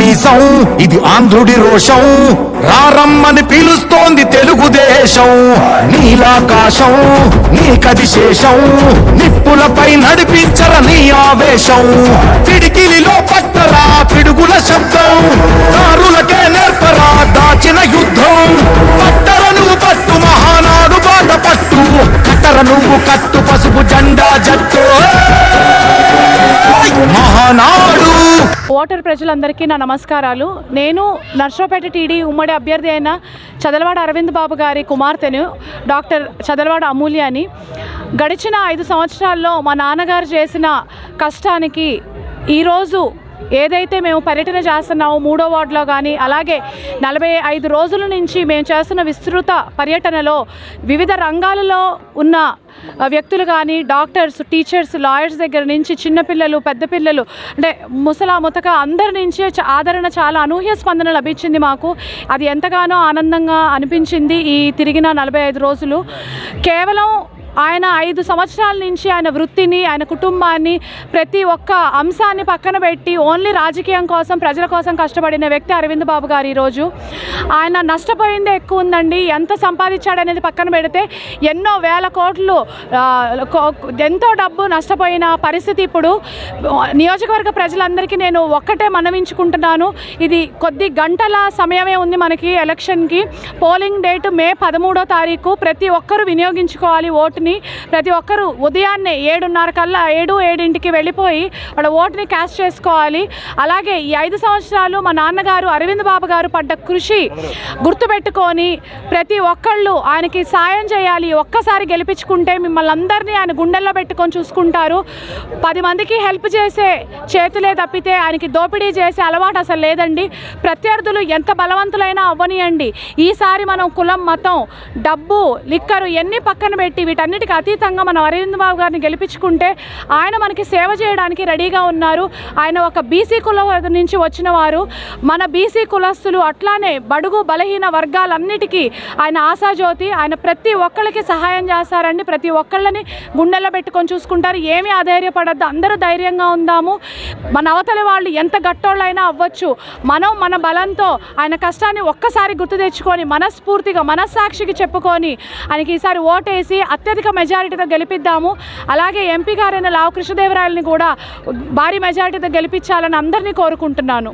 మీసం ఇది ఆంధ్రుడి రోషం రారమ్మని పిలుస్తోంది తెలుగుదేశం నీలాకాశం నీకది శేషం నిప్పులపై నడిపించర నీ ఆవేశం పిడికిలిలో పట్టరా పిడుగుల శబ్దం దారులకే నేర్పరా దాచిన యుద్ధం పట్టర నువ్వు పట్టు మహానాడు బాట పట్టు కట్టర నువ్వు కట్టు పసుపు జెండా జట్టు మహానాడు. ఓటర్ ప్రజలందరికీ నా నమస్కారాలు. నేను నర్సరావుపేట టీడీ ఉమ్మడి అభ్యర్థి అయిన చదలవాడ అరవింద్ బాబు గారి కుమార్తెను డాక్టర్ చదలవాడ అమూల్యని. గడిచిన 5 సంవత్సరాల్లో మా నాన్నగారు చేసిన కష్టానికి ఈరోజు ఏదైతే మేము పర్యటన చేస్తున్నామో 3వ వార్డులో కానీ అలాగే 45 రోజుల నుంచి మేము చేస్తున్న విస్తృత పర్యటనలో వివిధ రంగాలలో ఉన్న వ్యక్తులు కానీ డాక్టర్స్, టీచర్స్, లాయర్స్ దగ్గర నుంచి చిన్నపిల్లలు, పెద్ద పిల్లలు అంటే ముతక అందరి నుంచి ఆదరణ చాలా అనూహ్య స్పందన లభించింది మాకు. అది ఎంతగానో ఆనందంగా అనిపించింది. ఈ తిరిగిన 45 రోజులు కేవలం ఆయన 5 సంవత్సరాల నుంచి ఆయన వృత్తిని, ఆయన కుటుంబాన్ని, ప్రతి ఒక్క అంశాన్ని పక్కన పెట్టి ఓన్లీ రాజకీయం కోసం, ప్రజల కోసం కష్టపడిన వ్యక్తి అరవింద్ బాబు గారు. ఈరోజు ఆయన నష్టపోయిందే ఎక్కువ ఉందండి. ఎంత సంపాదించాడనేది పక్కన పెడితే ఎన్నో వేల కోట్లు, ఎంతో డబ్బు నష్టపోయిన పరిస్థితి. ఇప్పుడు నియోజకవర్గ ప్రజలందరికీ నేను ఒక్కటే మనవించుకుంటున్నాను. ఇది కొద్ది గంటల సమయమే ఉంది మనకి ఎలక్షన్కి. పోలింగ్ డేట్ మే 13వ తారీఖు. ప్రతి ఒక్కరూ వినియోగించుకోవాలి ఓటుని. ప్రతి ఒక్కరూ ఉదయాన్నే 7:30 కల్లా 7-7ంటికి వెళ్ళిపోయి వాళ్ళ ఓటుని క్యాస్ట్ చేసుకోవాలి. అలాగే ఈ 5 సంవత్సరాలు మా నాన్నగారు అరవింద్ బాబు గారు పడ్డ కృషి గుర్తుపెట్టుకొని ప్రతి ఒక్కళ్ళు ఆయనకి సాయం చేయాలి. ఒక్కసారి గెలిపించుకుంటే మిమ్మల్ని అందరినీ ఆయన గుండెల్లో పెట్టుకొని చూసుకుంటారు. 10 మందికి హెల్ప్ చేసే చేతులే తప్పితే ఆయనకి దోపిడీ చేసే అలవాటు అసలు లేదండి. ప్రత్యర్థులు ఎంత బలవంతులైనా అవ్వనియండి. ఈసారి మనం కులం, మతం, డబ్బు, లిక్కరు ఎన్ని పక్కన పెట్టి వీటన్నిటికీ అతీతంగా మనం అరవింద్ బాబు గారిని గెలిపించుకుంటే ఆయన మనకి సేవ చేయడానికి రెడీగా ఉన్నారు. ఆయన ఒక బీసీ కులం నుంచి వచ్చిన వారు. మన బీసీ కులస్తులు అట్లానే బడుగు బలహీన వర్గాలన్నిటికీ ఆయన ఆశాజ్యోతి. ఆయన ప్రతి ఒక్కళ్ళకి సహాయం చేస్తారండి. ప్రతి ఒక్కళ్ళని గుండెల్లో పెట్టుకొని చూసుకుంటారు. ఏమీ అధైర్యపడద్దు, అందరూ ధైర్యంగా ఉందాము. మన అవతలి వాళ్ళు ఎంత గట్టోళ్ళైనా అవ్వచ్చు. మనం మన బలంతో ఆయన కష్టాన్ని ఒక్కసారి గుర్తు తెచ్చుకొని మనస్ఫూర్తిగా మనస్సాక్షికి చెప్పుకొని ఆయనకి ఈసారి ఓటేసి అత్యధిక మెజారిటీతో గెలిపిద్దాము. అలాగే ఎంపీ గారైన లావు కృష్ణదేవరాయలని కూడా భారీ మెజారిటీతో గెలిపించాలని అందరినీ కోరుకుంటున్నాను.